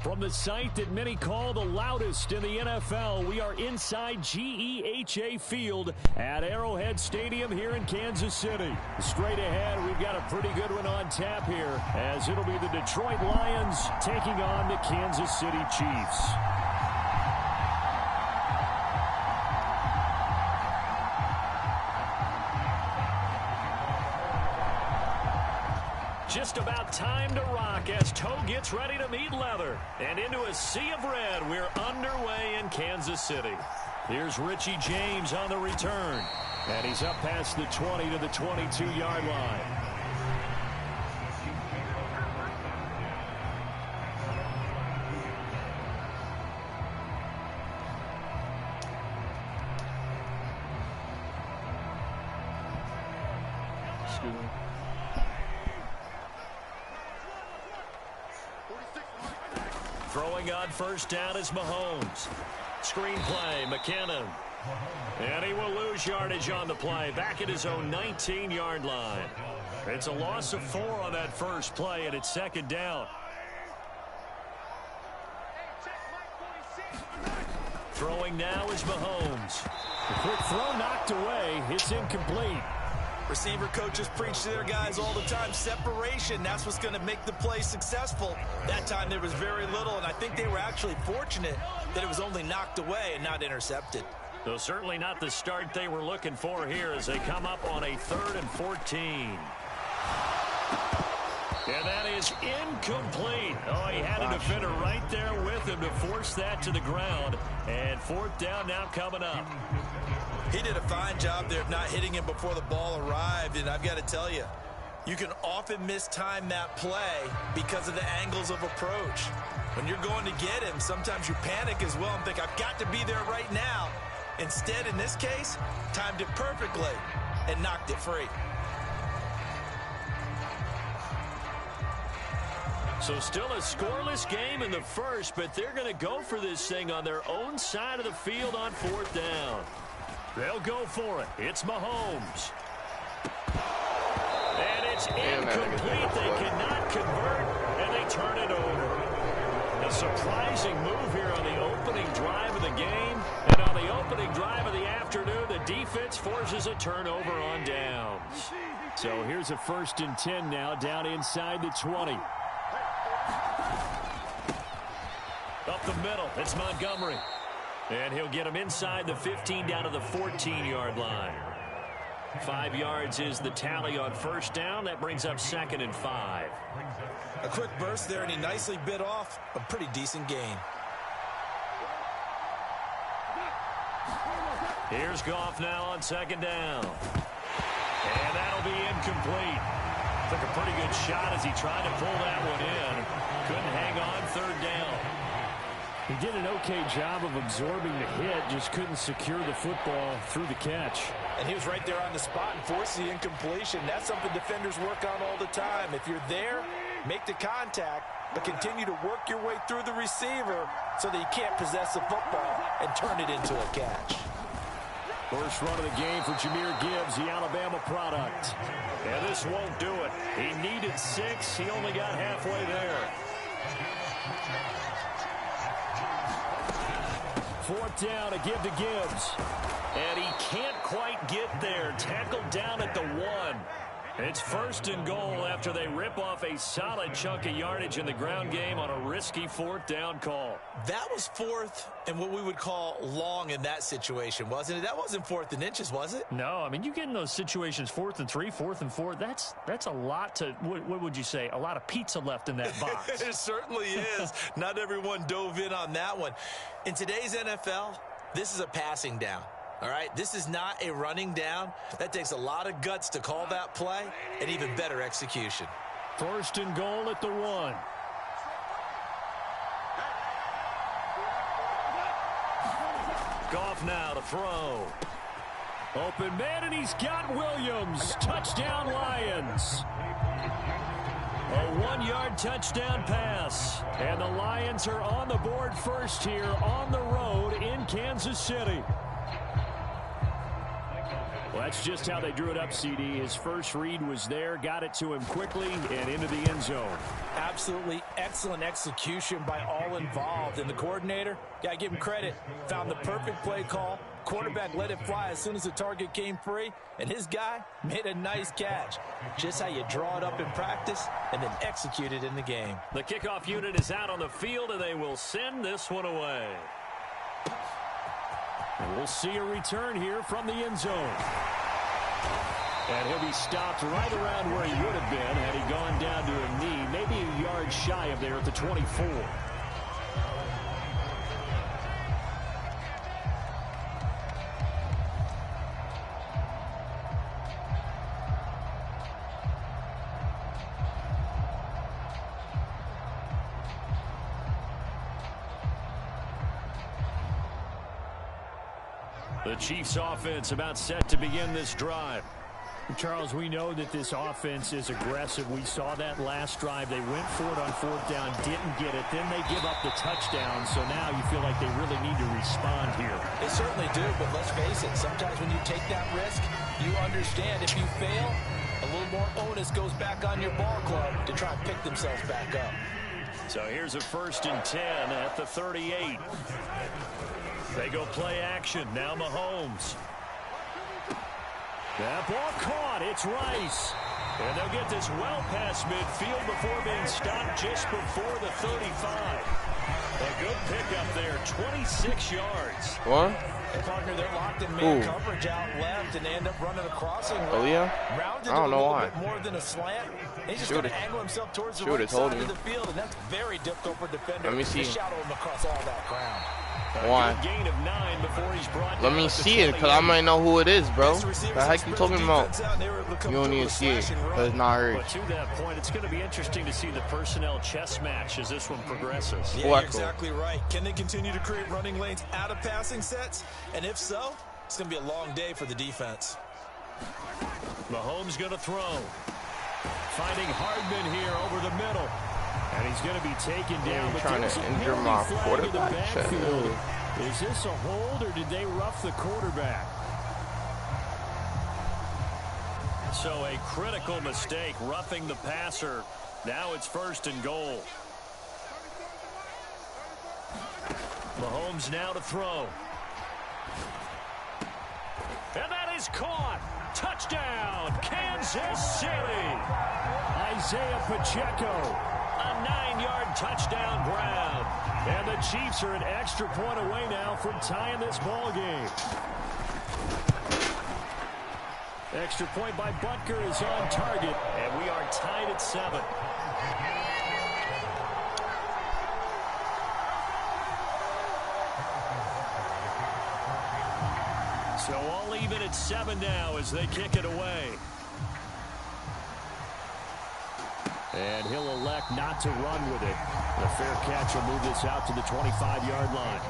From the site that many call the loudest in the NFL, we are inside GEHA Field at Arrowhead Stadium here in Kansas City. Straight ahead, we've got a pretty good one on tap here, as it'll be the Detroit Lions taking on the Kansas City Chiefs. Just about time to rock as toe gets ready to meet leather. And into a sea of red, we're underway in Kansas City. Here's Richie James on the return. And he's up past the 20 to the 22-yard line. Throwing on first down is Mahomes. Screen play, McKinnon. And he will lose yardage on the play, back at his own 19-yard line. It's a loss of 4 on that first play, and it's second down. Throwing now is Mahomes. The quick throw knocked away. It's incomplete. Receiver coaches preach to their guys all the time. Separation, that's what's going to make the play successful. That time there was very little, and I think they were actually fortunate that it was only knocked away and not intercepted. So certainly not the start they were looking for here as they come up on a 3rd and 14. And that is incomplete. Oh, he had a defender right there with him to force that to the ground. And 4th down now coming up. He did a fine job there of not hitting him before the ball arrived, and I've got to tell you, you can often mistime that play because of the angles of approach. When you're going to get him, sometimes you panic as well and think, I've got to be there right now. Instead, in this case, timed it perfectly and knocked it free. So still a scoreless game in the first, but they're going to go for this thing on their own side of the field on 4th down. They'll go for it. It's Mahomes. And it's incomplete. They cannot convert, and they turn it over. A surprising move here on the opening drive of the game. And on the opening drive of the afternoon, the defense forces a turnover on downs. So here's a 1st and 10 now, down inside the 20. Up the middle, it's Montgomery. And he'll get him inside the 15 down to the 14-yard line. 5 yards is the tally on 1st down. That brings up 2nd and 5. A quick burst there, and he nicely bit off a pretty decent gain. Here's Goff now on 2nd down. And that'll be incomplete. Took a pretty good shot as he tried to pull that one in. Couldn't hang on 3rd down. He did an okay job of absorbing the hit, just couldn't secure the football through the catch. And he was right there on the spot and forced the incompletion. That's something defenders work on all the time. If you're there, make the contact, but continue to work your way through the receiver so that you can't possess the football and turn it into a catch. First run of the game for Jahmyr Gibbs, the Alabama product. And this won't do it. He needed 6. He only got halfway there. 4th down to give to Gibbs. And he can't quite get there. Tackled down at the 1. It's 1st and goal after they rip off a solid chunk of yardage in the ground game on a risky 4th down call. That was 4th and what we would call long in that situation, wasn't it? That wasn't 4th and inches, was it? No, I mean, you get in those situations 4th and 3, 4th and 4. That's a lot to, what would you say, a lot of pizza left in that box. It certainly is. Not everyone dove in on that one. In today's NFL, this is a passing down. All right, this is not a running down. That takes a lot of guts to call that play and even better execution. 1st and goal at the 1. Goff now to throw. Open man, and he's got Williams. Touchdown, Lions. A 1-yard touchdown pass. And the Lions are on the board first here on the road in Kansas City. Well, that's just how they drew it up, CD. His first read was there, got it to him quickly, and into the end zone. Absolutely excellent execution by all involved. And the coordinator, got to give him credit, found the perfect play call. Quarterback let it fly as soon as the target came free, and his guy made a nice catch. Just how you draw it up in practice and then execute it in the game. The kickoff unit is out on the field, and they will send this one away. And we'll see a return here from the end zone. And he'll be stopped right around where he would have been had he gone down to a knee, maybe a yard shy of there at the 24. The Chiefs offense about set to begin this drive. Charles, we know that this offense is aggressive. We saw that last drive. They went for it on fourth down, didn't get it. Then they give up the touchdown. So now you feel like they really need to respond here. They certainly do, but let's face it. Sometimes when you take that risk, you understand if you fail, a little more onus goes back on your ball club to try and pick themselves back up. So here's a 1st and 10 at the 38. They go play action. Now Mahomes. That ball caught. It's Rice. And they'll get this well past midfield before being stopped just before the 35. A good pickup there. 26 yards. What? Hey, partner, they're locked in man coverage out left, and they end up running a crossing. Oh, yeah? Rounded I don't know why. Bit more than a slant. He's just going to angle himself towards the right told side me. of the field, and that's very difficult for a defender. Let me see. To shadow him across all that ground. Why? Gain of 9 before he's brought Let me see it, because I might know who it is, bro. The heck you talking about? You don't even see it, because it's not hurt. But to that point, it's going to be interesting to see the personnel chess match as this one progresses. Yeah, you're exactly right. Can they continue to create running lanes out of passing sets? And if so, it's going to be a long day for the defense. Mahomes going to throw. Finding Hardman here over the middle. And he's going to be taken down. But trying to injure my quarterback. Is this a hold, or did they rough the quarterback? So a critical mistake, roughing the passer. Now it's 1st and goal. Mahomes now to throw. And that is caught. Touchdown, Kansas City. Isaiah Pacheco. A 9-yard touchdown grab. And the Chiefs are an extra point away now from tying this ball game. Extra point by Butker is on target. And we are tied at 7. So all even at 7 now as they kick it away. And he'll elect not to run with it. A fair catch will move this out to the 25-yard line.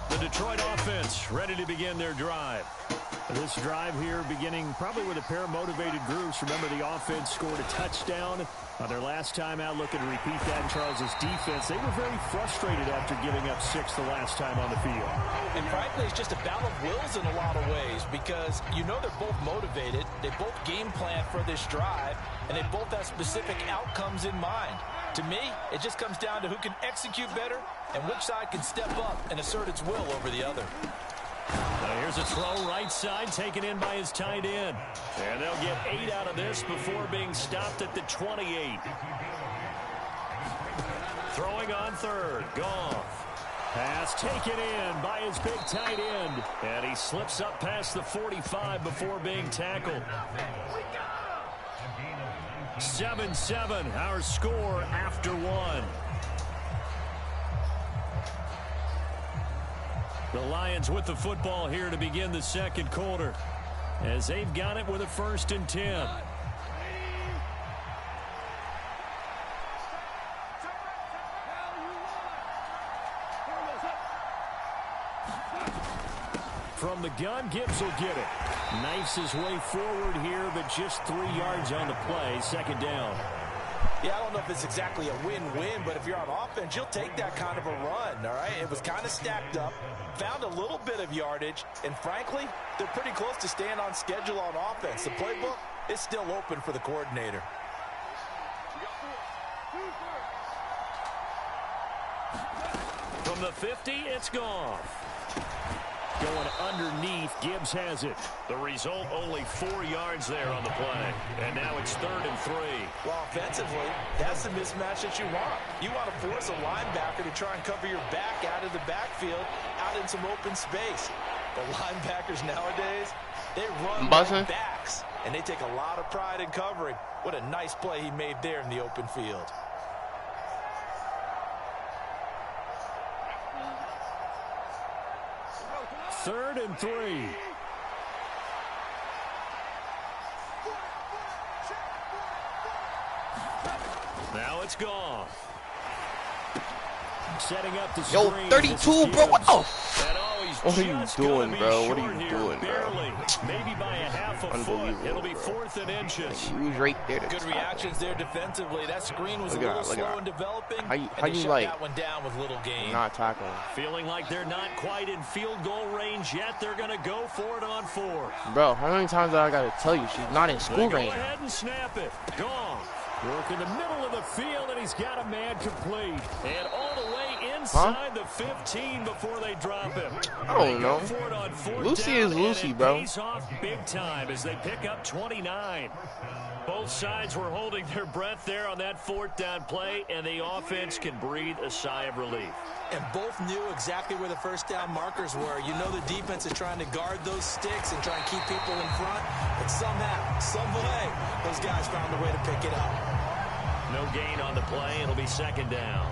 The Detroit offense ready to begin their drive. This drive here beginning probably with a pair of motivated groups. Remember, the offense scored a touchdown on their last time out. Looking to repeat that in Charles's defense. They were very frustrated after giving up 6 the last time on the field. And frankly, it's just a battle of wills in a lot of ways, because you know they're both motivated. They both game plan for this drive, and they both have specific outcomes in mind. To me, it just comes down to who can execute better and which side can step up and assert its will over the other. Now here's a throw right side taken in by his tight end. And they'll get 8 out of this before being stopped at the 28. Throwing on 3rd. Goff. Pass taken in by his big tight end. And he slips up past the 45 before being tackled. 7-7, our score after 1. The Lions with the football here to begin the second quarter, as they've got it with a 1st and 10. From the gun, Gibbs will get it. Knifes his way forward here, but just 3 yards on the play. 2nd down. Yeah, I don't know if it's exactly a win-win, but if you're on offense, you'll take that kind of a run, all right? It was kind of stacked up, found a little bit of yardage, and frankly, they're pretty close to staying on schedule on offense. The playbook is still open for the coordinator. From the 50, it's gone. Going underneath, Gibbs has it. The result, only 4 yards there on the play. And now it's 3rd and 3. Well, offensively, that's the mismatch that you want. You want to force a linebacker to try and cover your back out of the backfield, out in some open space. The linebackers nowadays, they run like backs, and they take a lot of pride in covering. What a nice play he made there in the open field. Third and 3. Now it's gone. Setting up the screen. Yo, 32, bro. What the? What are you doing, bro? What are you doing, barely, bro? Maybe by a half a foot. It'll be 4th and inches. He was right there. Good reactions there defensively. That screen was a little slow in developing. How you like that one down with little gain? Not tackling. Feeling like they're not quite in field goal range yet. They're going to go for it on 4. Bro, how many times do I got to tell you she's not in school range? Go ahead and snap it. Gone. Work in the middle of the field, and he's got a man complete. And all the way inside the 15 before they drop him. I don't know. Lucy is Lucy, bro. Pays off big time as they pick up 29. Both sides were holding their breath there on that 4th down play, and the offense can breathe a sigh of relief. And both knew exactly where the first down markers were. You know the defense is trying to guard those sticks and try and keep people in front. But somehow, some way, those guys found a way to pick it up. No gain on the play. It'll be 2nd down.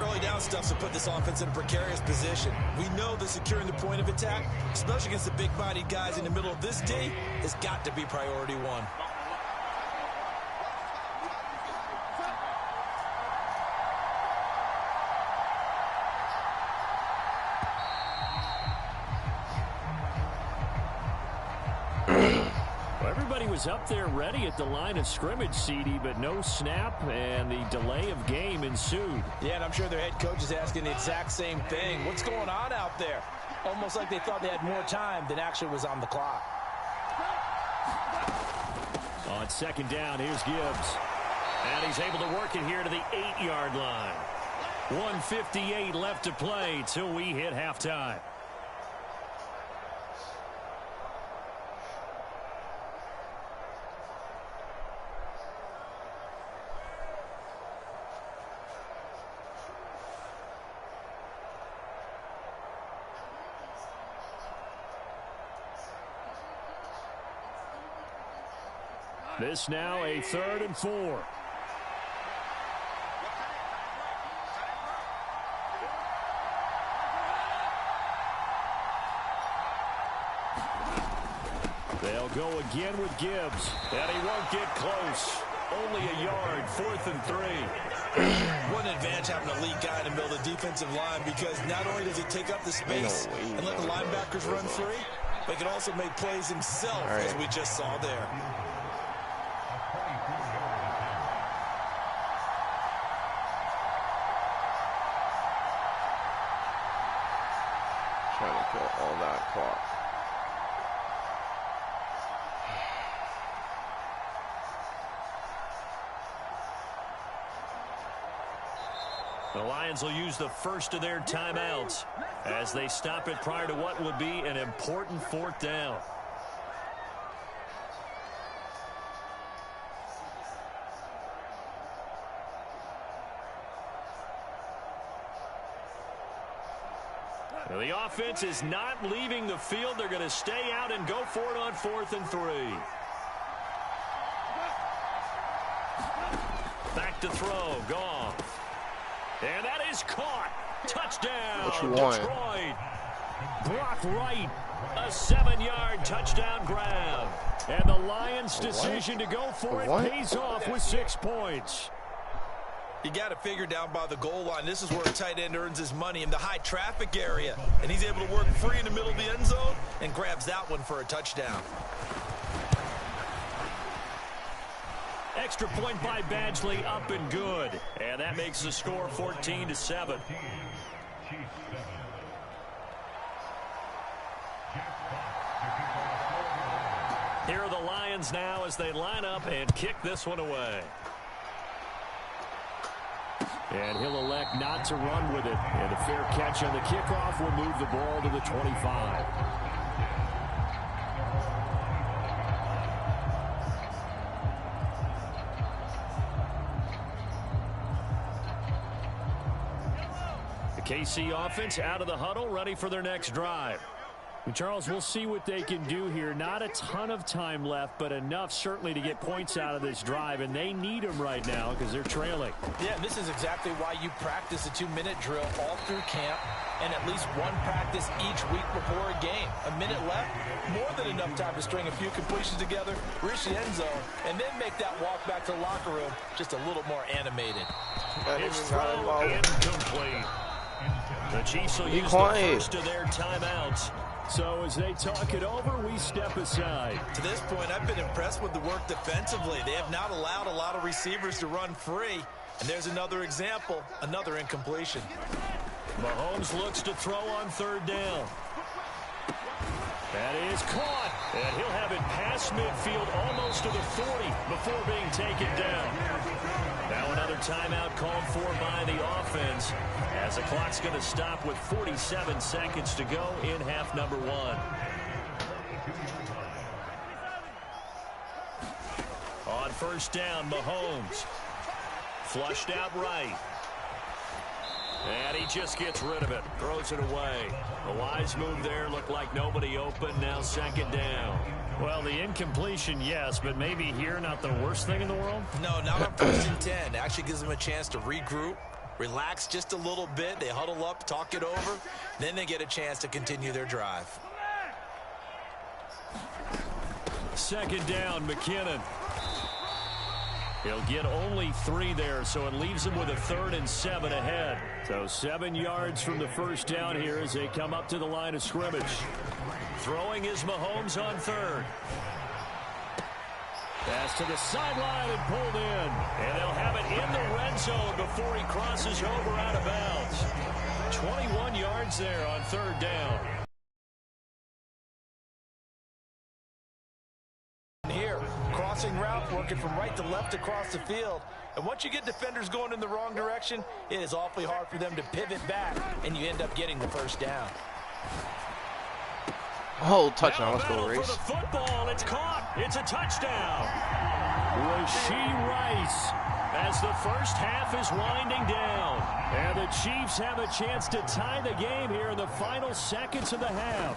Early down stuff to put this offense in a precarious position. We know that securing the point of attack, especially against the big-bodied guys in the middle of this D, has got to be priority 1. Everybody was up there ready at the line of scrimmage, CD, but no snap, and the delay of game ensued. Yeah, and I'm sure their head coach is asking the exact same thing. What's going on out there? Almost like they thought they had more time than actually was on the clock. On 2nd down, here's Gibbs. And he's able to work it here to the 8-yard line. 1:58 left to play till we hit halftime. This now a 3rd and 4. They'll go again with Gibbs, and he won't get close. Only a yard, 4th and 3. What an advantage having an elite guy in the middle of the defensive line, because not only does he take up the space and let the linebackers run free, but he can also make plays himself, as we just saw there. Trying to kill all that clock. The Lions will use the first of their timeouts as they stop it prior to what would be an important 4th down. The offense is not leaving the field. They're going to stay out and go for it on 4th and 3. Back to throw. Gone. And that is caught. Touchdown, what you want? Detroit. Brock Wright, a 7-yard touchdown grab. And the Lions' decision to go for it pays off with 6 points. You got to figure down by the goal line. This is where a tight end earns his money, in the high traffic area. And he's able to work free in the middle of the end zone and grabs that one for a touchdown. Extra point by Badgley, up and good. And that makes the score 14-7. Here are the Lions now as they line up and kick this one away. And he'll elect not to run with it. And a fair catch on the kickoff will move the ball to the 25. The KC offense out of the huddle, ready for their next drive. And Charles, we'll see what they can do here. Not a ton of time left, but enough certainly to get points out of this drive, and they need them right now because they're trailing. Yeah, and this is exactly why you practice a 2-minute drill all through camp and at least one practice each week before a game. A minute left, more than enough time to string a few completions together, reach the end zone, and then make that walk back to the locker room just a little more animated. It's throw incomplete. The Chiefs will use the first of their timeouts. So as they talk it over, we step aside. To this point, I've been impressed with the work defensively. They have not allowed a lot of receivers to run free. And there's another example, another incompletion. Mahomes looks to throw on third down. That is caught. And he'll have it past midfield almost to the 40 before being taken down. Now another timeout called for by the offense as the clock's going to stop with 47 seconds to go in half number 1. On first down, Mahomes. Flushed out right. And he just gets rid of it. Throws it away. A wise move there. Looked like nobody open. Now second down. Well, the incompletion, yes, but maybe here not the worst thing in the world? No, not on first and 10. Actually gives them a chance to regroup, relax just a little bit. They huddle up, talk it over. Then they get a chance to continue their drive. Second down, McKinnon. He'll get only 3 there, so it leaves him with a 3rd and 7 ahead. So 7 yards from the first down here as they come up to the line of scrimmage. Throwing is Mahomes on third. Pass to the sideline and pulled in. And they'll have it in the red zone before he crosses over out of bounds. 21 yards there on third down. Here, crossing route, working from right to left across the field. And once you get defenders going in the wrong direction, it is awfully hard for them to pivot back, and you end up getting the first down. Oh, touchdown. Let's go, Race. For the football, it's caught. It's a touchdown. Rashee Rice as the first half is winding down. And the Chiefs have a chance to tie the game here in the final seconds of the half.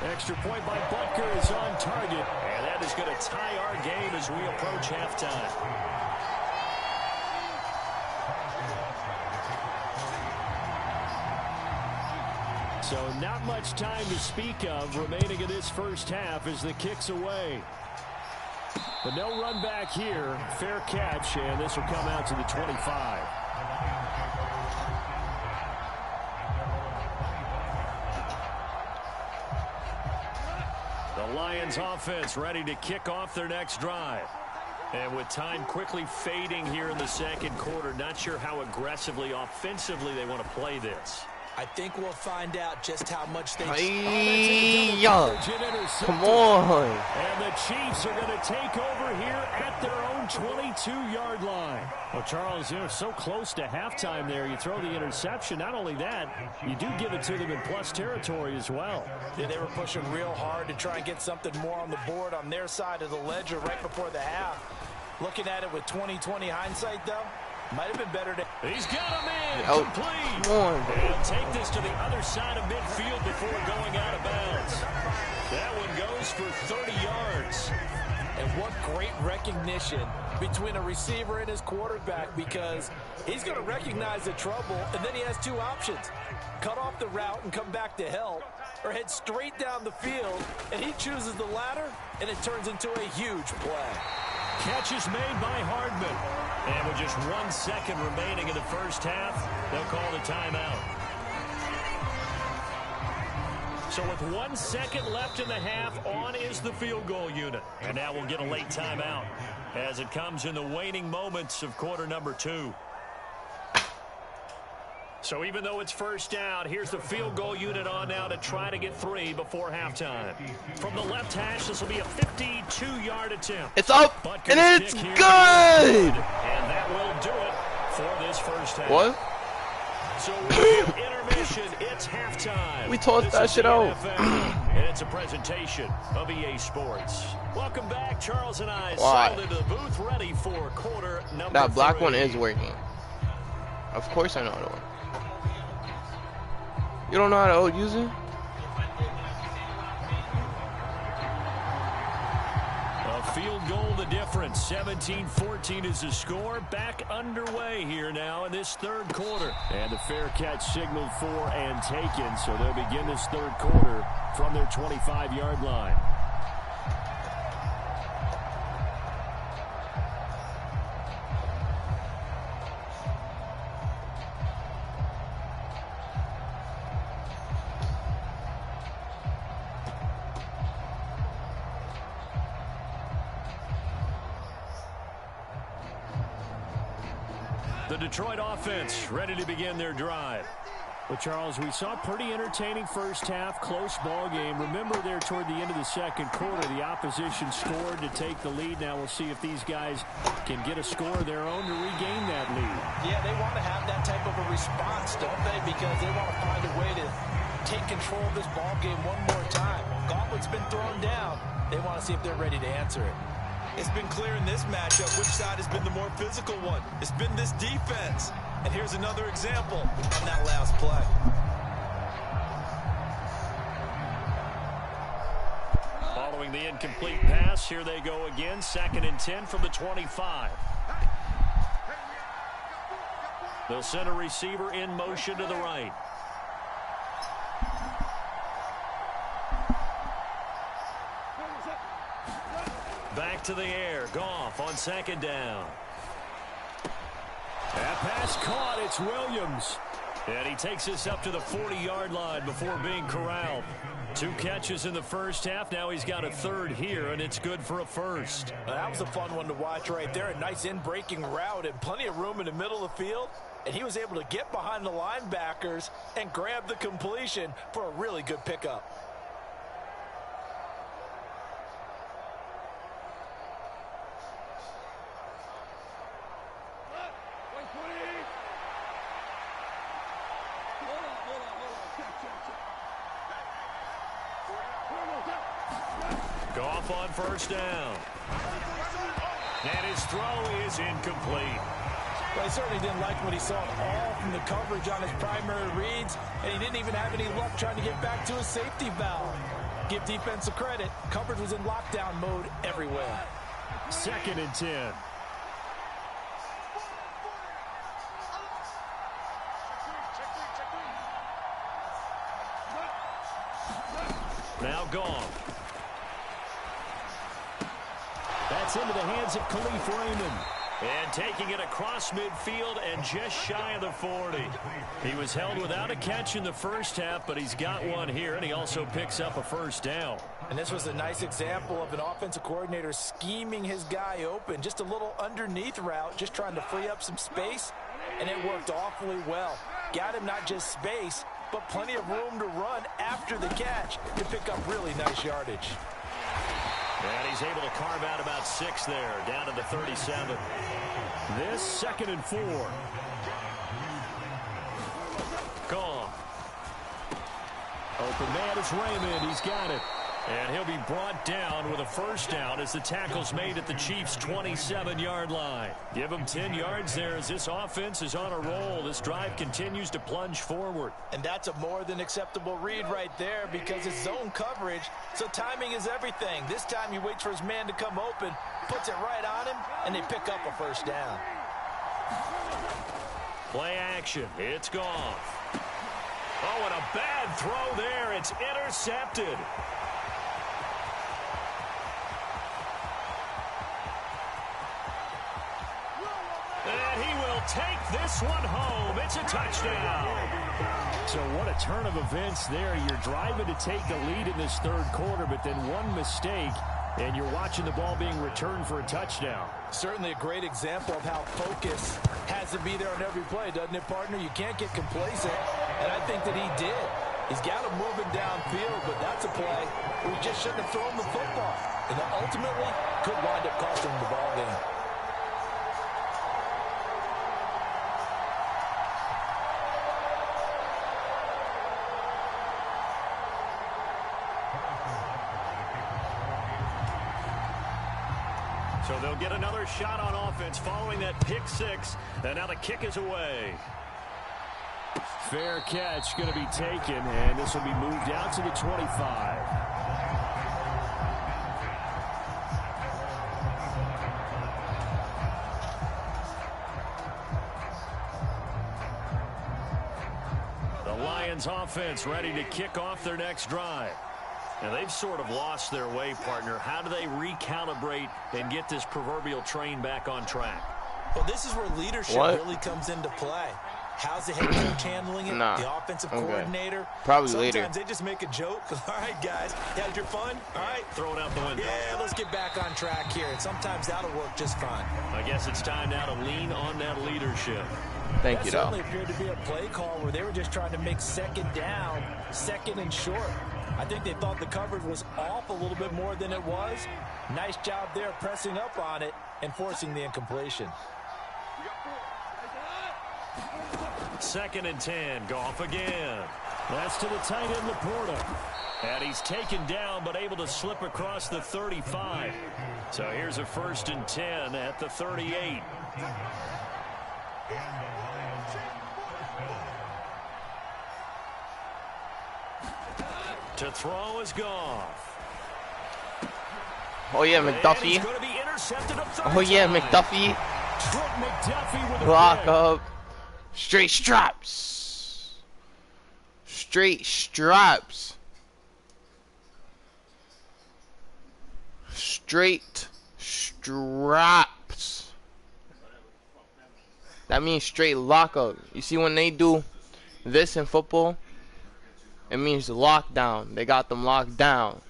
Extra point by Butker is on target. And that is going to tie our game as we approach halftime. So not much time to speak of remaining in this first half as the kick's away. But no run back here. Fair catch, and this will come out to the 25. The Lions offense ready to kick off their next drive. And with time quickly fading here in the second quarter, not sure how aggressively, offensively they want to play this. I think we'll find out just how much they... Come on. And the Chiefs are going to take over here at their own 22-yard line. Well, Charles, you're so close to halftime there. You throw the interception. Not only that, you do give it to them in plus territory as well. Yeah, they were pushing real hard to try and get something more on the board on their side of the ledger right before the half. Looking at it with 20/20 hindsight, though, might have been better to... He's got him in. Oh, complete. come on. He'll take this to the other side of midfield before going out of bounds. That one goes for 30 yards. And what great recognition between a receiver and his quarterback, because he's going to recognize the trouble, and then he has 2 options. Cut off the route and come back to help, or head straight down the field, and he chooses the latter, and it turns into a huge play. Catch is made by Hardman. And with just 1 second remaining in the first half, they'll call the timeout. So with 1 second left in the half, on is the field goal unit. And now we'll get a late timeout as it comes in the waning moments of quarter number 2. So even though it's first down, here's the field goal unit on now to try to get 3 before halftime. From the left hash, this will be a 52-yard attempt. It's up, Butker's and it's kick good! And that will do it for this first half. What? So with intermission, it's halftime. We tossed This that is shit the out. NFL, and it's a presentation of EA Sports. Welcome back. Charles and I Why? settled into the booth ready for quarter number That black 3. one is working. Of course I know how to work. You don't know how to use it? A field goal the difference. 17-14 is the score. Back underway here now in this third quarter. And the fair catch signaled for and taken, so they'll begin this third quarter from their 25-yard line. The Detroit offense ready to begin their drive. Well, Charles, we saw a pretty entertaining first half, close ball game. Remember there toward the end of the second quarter, the opposition scored to take the lead. Now we'll see if these guys can get a score of their own to regain that lead. Yeah, they want to have that type of a response, don't they? Because they want to find a way to take control of this ball game one more time. Gauntlet's been thrown down. They want to see if they're ready to answer it. It's been clear in this matchup which side has been the more physical one. It's been this defense. And here's another example on that last play. Following the incomplete pass, here they go again. 2nd and 10 from the 25. They'll send a receiver in motion to the right. Back to the air. Goff on 2nd down. That pass caught. It's Williams. And he takes us up to the 40-yard line before being corralled. 2 catches in the first half. Now he's got a 3rd here, and it's good for a 1st. That was a fun one to watch right there. A nice in-breaking route and plenty of room in the middle of the field. And he was able to get behind the linebackers and grab the completion for a really good pickup. Goff on 1st down. And his throw is incomplete. Well, he certainly didn't like what he saw at all from the coverage on his primary reads, and he didn't even have any luck trying to get back to his safety valve. Give defense a credit. Coverage was in lockdown mode everywhere. 2nd and 10. Now Goff. That's into the hands of Khalif Raymond. And taking it across midfield and just shy of the 40. He was held without a catch in the first half, but he's got one here, and he also picks up a 1st down. And this was a nice example of an offensive coordinator scheming his guy open. Just a little underneath route, just trying to free up some space, and it worked awfully well. Got him not just space, but plenty of room to run after the catch to pick up really nice yardage. And he's able to carve out about 6 there, down to the 37. This 2nd and 4. Goff. Open man is Raymond. He's got it. And he'll be brought down with a 1st down as the tackle's made at the Chiefs' 27-yard line. Give him 10 yards there as this offense is on a roll. This drive continues to plunge forward. And that's a more than acceptable read right there because it's zone coverage, so timing is everything. This time he waits for his man to come open, puts it right on him, and they pick up a 1st down. Play action. It's Goff. Oh, and a bad throw there. It's intercepted. And he will take this one home. It's a touchdown. So what a turn of events there. You're driving to take the lead in this third quarter, but then one mistake, and you're watching the ball being returned for a touchdown. Certainly a great example of how focus has to be there on every play, doesn't it, partner? You can't get complacent, and I think that he did. He's got him moving downfield, but that's a play where he just shouldn't have thrown the football. And that ultimately could wind up costing him the ball game. So they'll get another shot on offense following that pick six. And now the kick is away. Fair catch going to be taken, and this will be moved out to the 25. The Lions offense ready to kick off their next drive. Now, they've sort of lost their way, partner. How do they recalibrate and get this proverbial train back on track? Well, this is where leadership really comes into play. How's the head coach handling it? The offensive coordinator? Probably Sometimes later. they just make a joke. All right, guys, had your fun? All right. Throw it out the window. Yeah, let's get back on track here. And sometimes that'll work just fine. I guess it's time now to lean on that leadership. Thank you, though. That certainly appeared to be a play call where they were just trying to make second down, second and short. I think they thought the coverage was off a little bit more than it was. Nice job there pressing up on it and forcing the incompletion. 2nd and 10. Goff again. That's to the tight end, Laporta. And he's taken down but able to slip across the 35. So here's a 1st and 10 at the 38. To throw is Goff. Oh, yeah, McDuffie. Oh, yeah, McDuffie. McDuffie with Block up. Straight straps. Straight straps. Straight straps. That means straight lockup. You see when they do this in football, it means lockdown. They got them locked down.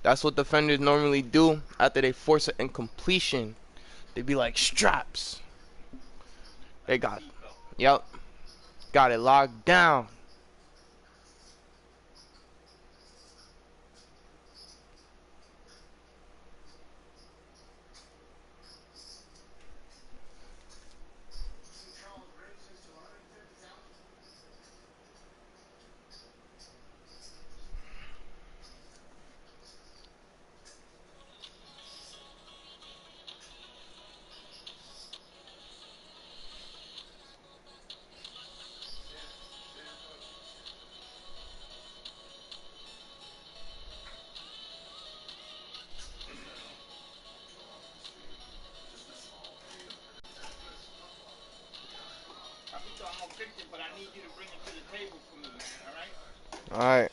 That's what defenders normally do after they force an incompletion. They be like, straps. They got it locked down. Alright.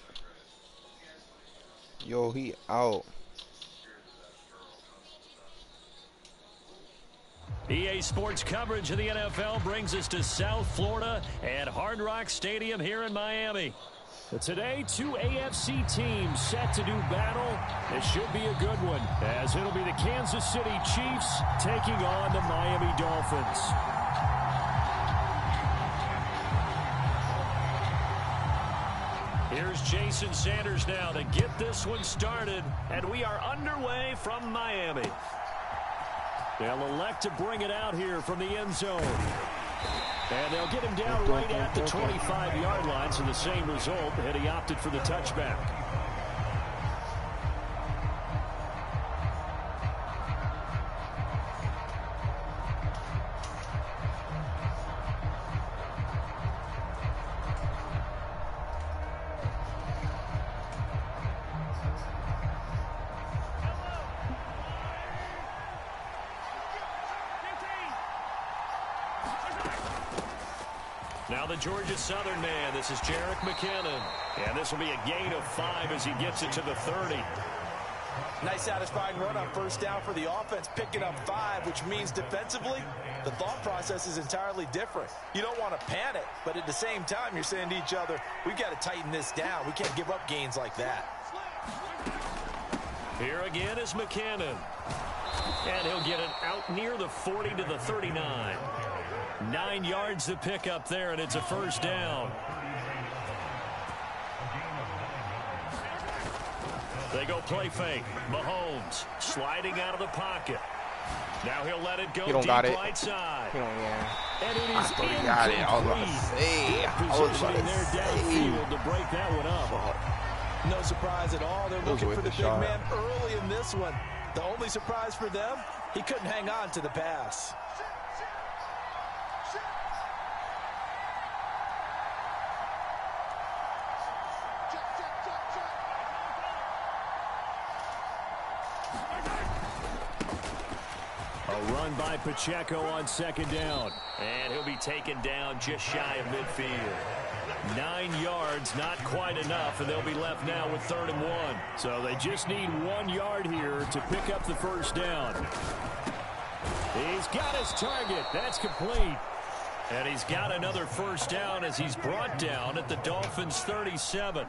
Yo, he out. EA Sports coverage of the NFL brings us to South Florida at Hard Rock Stadium here in Miami. But today, 2 AFC teams set to do battle. This should be a good one, as it'll be the Kansas City Chiefs taking on the Miami Dolphins. Here's Jason Sanders now to get this one started, and we are underway from Miami. They'll elect to bring it out here from the end zone. And they'll get him down right at the 25-yard line, so the same result, and he opted for the touchback. Now the Georgia Southern man. This is Jerick McKinnon. And this will be a gain of 5 as he gets it to the 30. Nice satisfying run on first down for the offense, picking up 5, which means defensively, the thought process is entirely different. You don't want to panic, but at the same time, you're saying to each other, we've got to tighten this down. We can't give up gains like that. Here again is McKinnon. And he'll get it out near the 40 to the 39. 9 yards to pick up there, and it's a first down. They go play fake. Mahomes sliding out of the pocket. Now he'll let it go deep right side. And it is incomplete. Positioning there downfield to break that one up. No surprise at all. They're looking for the big man early in this one. The only surprise for them, he couldn't hang on to the pass. A run by Pacheco on second down. And he'll be taken down just shy of midfield. 9 yards, not quite enough, and they'll be left now with 3rd and 1. So they just need 1 yard here to pick up the first down. He's got his target. That's complete. And he's got another first down as he's brought down at the Dolphins' 37.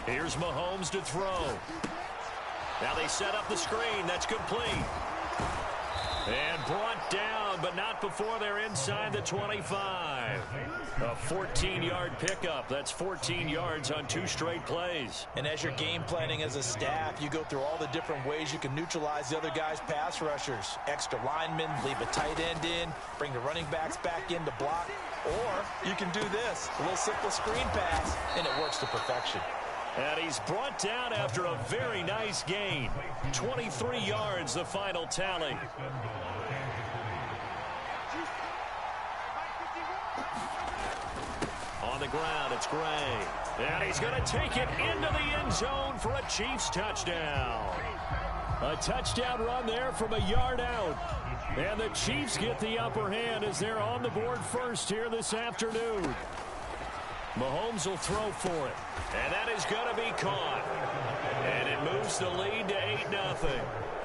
Here's Mahomes to throw. Now they set up the screen. That's complete. And brought down, but not before they're inside the 25. A 14-yard pickup. That's 14 yards on 2 straight plays. And as you're game planning as a staff, you go through all the different ways you can neutralize the other guy's pass rushers. Extra linemen, leave a tight end in, bring the running backs back in to block. Or you can do this, a little simple screen pass, and it works to perfection. And he's brought down after a very nice gain. 23 yards, the final tally. On the ground, it's Gray. And he's going to take it into the end zone for a Chiefs touchdown. A touchdown run there from a yard out. And the Chiefs get the upper hand as they're on the board first here this afternoon. Mahomes will throw for it. And that is going to be caught. And it moves the lead to 8-0.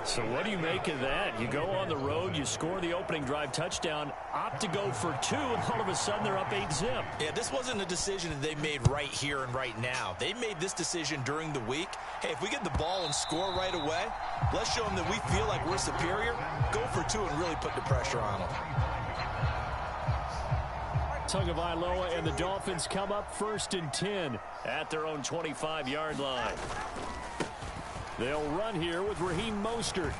So what do you make of that? You go on the road, you score the opening drive touchdown, opt to go for 2, and all of a sudden they're up 8-zip. Yeah, this wasn't a decision that they made right here and right now. They made this decision during the week. Hey, if we get the ball and score right away, let's show them that we feel like we're superior. Go for 2 and really put the pressure on them. Tagovailoa and the Dolphins come up 1st and 10 at their own 25-yard line. They'll run here with Raheem Mostert.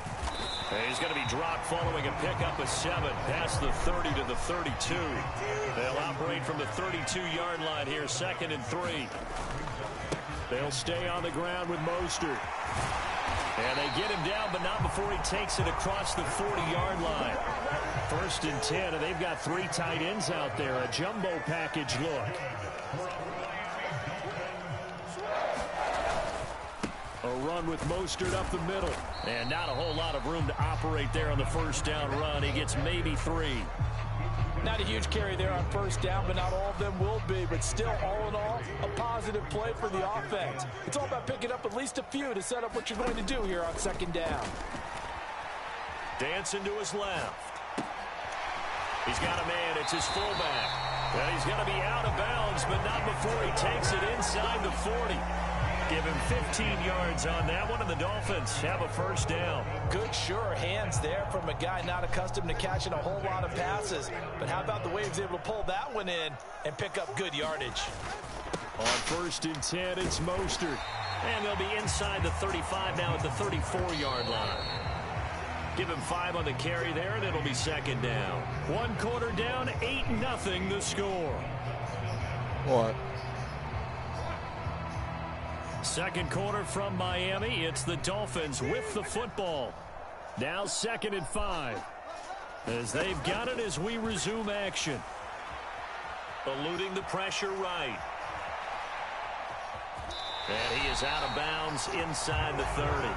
He's going to be dropped following a pickup of 7 past the 30 to the 32. They'll operate from the 32-yard line here, 2nd and 3. They'll stay on the ground with Mostert. And they get him down, but not before he takes it across the 40-yard line. 1st and 10, and they've got 3 tight ends out there. A jumbo package look. A run with Mostert up the middle. And not a whole lot of room to operate there on the first down run. He gets maybe 3. Not a huge carry there on first down, but not all of them will be. But still, all in all, a positive play for the offense. It's all about picking up at least a few to set up what you're going to do here on 2nd down. Dancing to his left. He's got a man. It's his fullback. And he's going to be out of bounds, but not before he takes it inside the 40. Give him 15 yards on that one, and the Dolphins have a first down. Good, sure hands there from a guy not accustomed to catching a whole lot of passes. But how about the way he was able to pull that one in and pick up good yardage? On 1st and 10, it's Mostert. And they'll be inside the 35 now at the 34-yard line. Give him 5 on the carry there, and it'll be 2nd down. 1 quarter down, 8-0 the score. What? 2nd quarter from Miami. It's the Dolphins with the football. Now 2nd and 5. As they've got it as we resume action. Eluding the pressure right. And he is out of bounds inside the 30.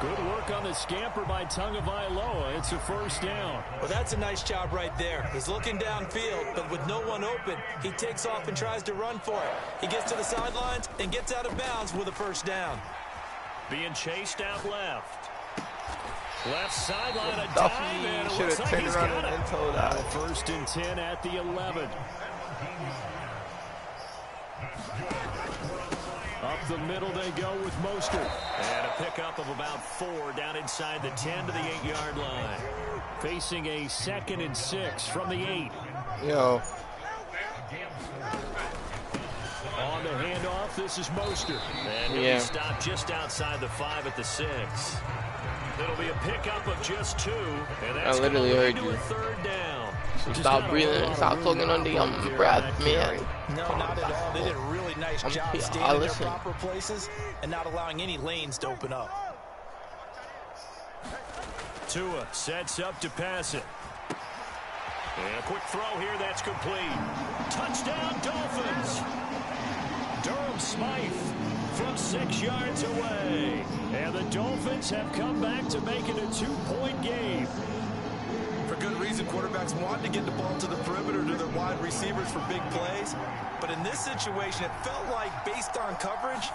Good work on the scamper by Tagovailoa. It's a first down. Well, that's a nice job right there. He's looking downfield, but with no one open, he takes off and tries to run for it. He gets to the sidelines and gets out of bounds with a first down. Being chased out left. Left sideline, a Duffy dive, and it should looks have like turned he's around got and it. told that. First and 10 at the 11. Up the middle they go with Mostert. And a pickup of about 4 down inside the 10 to the 8-yard line. Facing a 2nd and 6 from the 8. Yo. On the handoff, this is Mostert. And he'll be stopped just outside the 5 at the 6. It'll be a pickup of just 2. And that's I literally heard to you. a 3rd down. So stop breathing. Stop talking under your breath, man. No, not at all. They did a really nice job staying in their proper places and not allowing any lanes to open up. Tua sets up to pass it. And a quick throw here, that's complete. Touchdown, Dolphins. Durham Smythe from 6 yards away. And the Dolphins have come back to make it a 2-point game. For good reason, quarterbacks want to get the ball to the perimeter to their wide receivers for big plays. But in this situation, it felt like, based on coverage,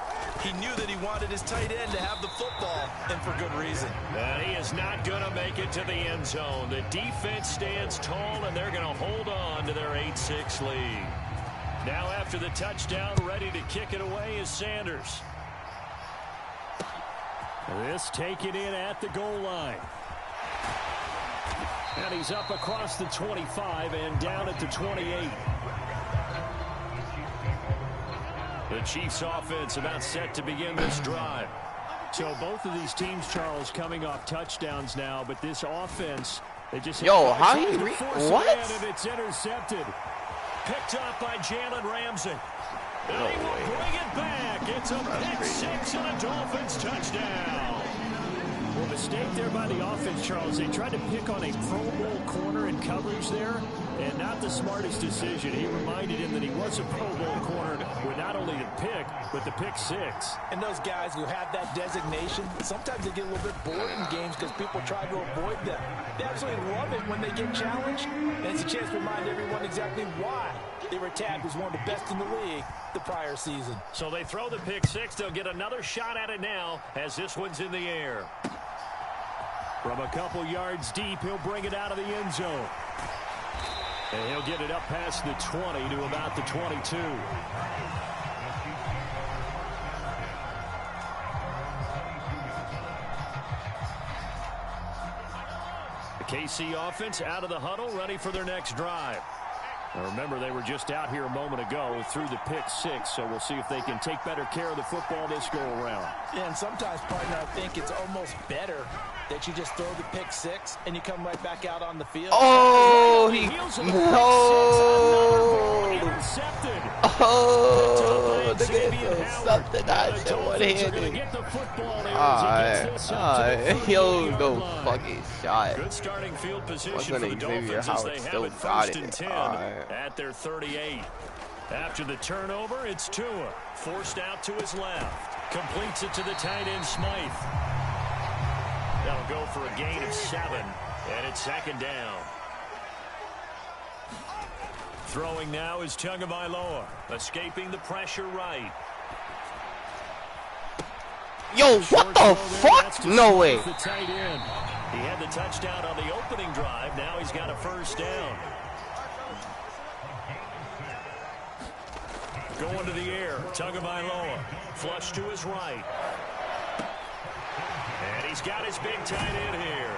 he knew that he wanted his tight end to have the football, and for good reason. And he is not going to make it to the end zone. The defense stands tall, and they're going to hold on to their 8-6 lead. Now after the touchdown, ready to kick it away is Sanders. This taken in at the goal line. And he's up across the 25 and down at the 28. The Chiefs offense about set to begin this drive. So both of these teams, Charles, coming off touchdowns now, but this offense, they just Yo, how tries he to re- force it what? in, and it's intercepted. Picked up by Jalen Ramsey. No And he will way. bring it back. It's a pick six and a Dolphins touchdown. Well, mistake there by the offense, Charles. They tried to pick on a Pro Bowl corner in coverage there, and not the smartest decision. He reminded him that he was a Pro Bowl corner with not only the pick, but the pick six. And those guys who have that designation, sometimes they get a little bit bored in games because people try to avoid them. They absolutely love it when they get challenged, and it's a chance to remind everyone exactly why they were tagged as one of the best in the league the prior season. So they throw the pick six. They'll get another shot at it now as this one's in the air. From a couple yards deep, he'll bring it out of the end zone. And he'll get it up past the 20 to about the 22. The KC offense out of the huddle, ready for their next drive. Now remember, they were just out here a moment ago through the pick six, so we'll see if they can take better care of the football this go-around. Yeah, and sometimes, partner, I think it's almost better that you just throw the pick six and you come right back out on the field. Oh, he no. Intercepted. Oh, look at this. Something that shit one-handed. Yo, no fucking shot. Good starting field position Wasn't for the Xavier Dolphins as Howard they still have it got first it. and 10 Alright. at their 38. After the turnover, it's Tua. Forced out to his left. Completes it to the tight end, Smythe. That'll go for a gain of 7, and it's second down. Throwing now is Tagovailoa, escaping the pressure right. Yo, what the fuck? No way. The tight end. He had the touchdown on the opening drive. Now he's got a first down. Going to the air, Tagovailoa. Flush to his right. And he's got his big tight end here.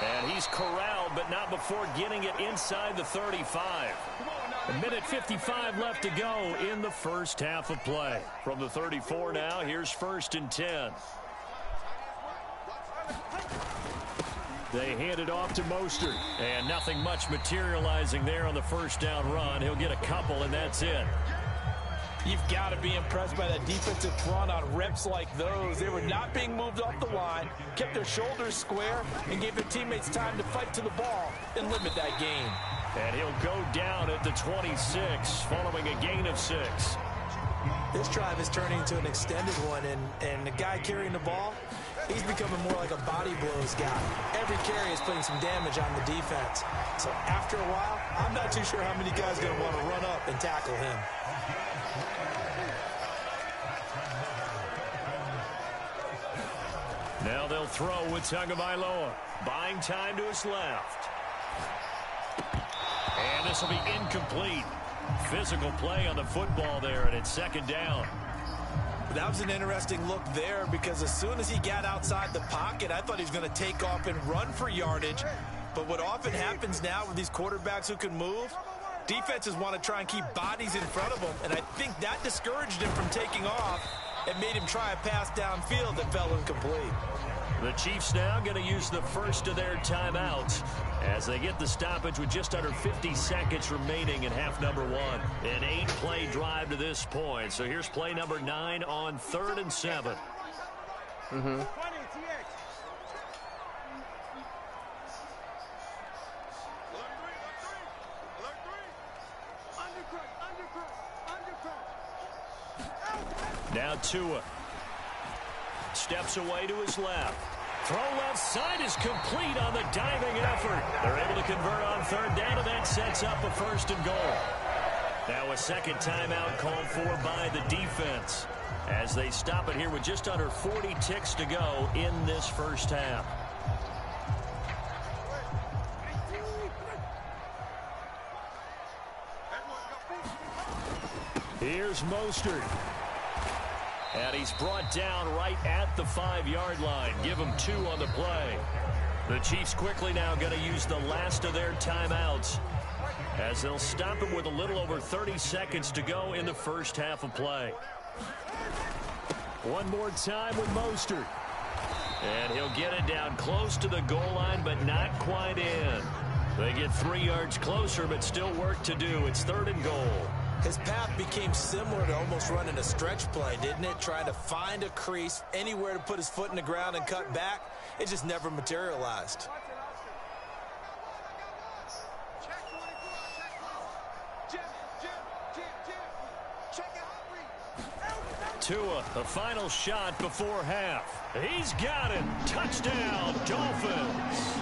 And he's corralled, but not before getting it inside the 35. A minute 55 left to go in the first half of play. From the 34 now, here's first and 10. They hand it off to Mostert. And nothing much materializing there on the first down run. He'll get a couple, and that's it. You've got to be impressed by that defensive front on reps like those. They were not being moved off the line, kept their shoulders square, and gave their teammates time to fight to the ball and limit that gain. And he'll go down at the 26 following a gain of 6. This drive is turning into an extended one, and the guy carrying the ball, He's becoming more like a body blows guy. Every carry is putting some damage on the defense. So after a while, I'm not too sure how many guys are going to want to run up and tackle him. Now they'll throw with Tagovailoa. Buying time to his left. And this will be incomplete. Physical play on the football there, and it's second down. That was an interesting look there because as soon as he got outside the pocket, I thought he was going to take off and run for yardage. But what often happens now with these quarterbacks who can move, defenses want to try and keep bodies in front of them, and I think that discouraged him from taking off and made him try a pass downfield that fell incomplete. The Chiefs now going to use the first of their timeouts as they get the stoppage with just under 50 seconds remaining in half number one. An 8-play drive to this point. So here's play number 9 on 3rd and 7. Now Tua steps away to his left. Throw left side is complete on the diving effort. They're able to convert on 3rd down, and that sets up a 1st and goal. Now a second timeout called for by the defense as they stop it here with just under 40 ticks to go in this first half. Here's Mostert. And he's brought down right at the 5-yard line. Give him 2 on the play. The Chiefs quickly now going to use the last of their timeouts as they'll stop him with a little over 30 seconds to go in the first half of play. One more time with Mostert. And he'll get it down close to the goal line, but not quite in. They get 3 yards closer, but still work to do. It's 3rd and goal. His path became similar to almost running a stretch play, didn't it? Trying to find a crease, anywhere to put his foot in the ground and cut back. It just never materialized. Tua, the final shot before half. He's got it. Touchdown, Dolphins.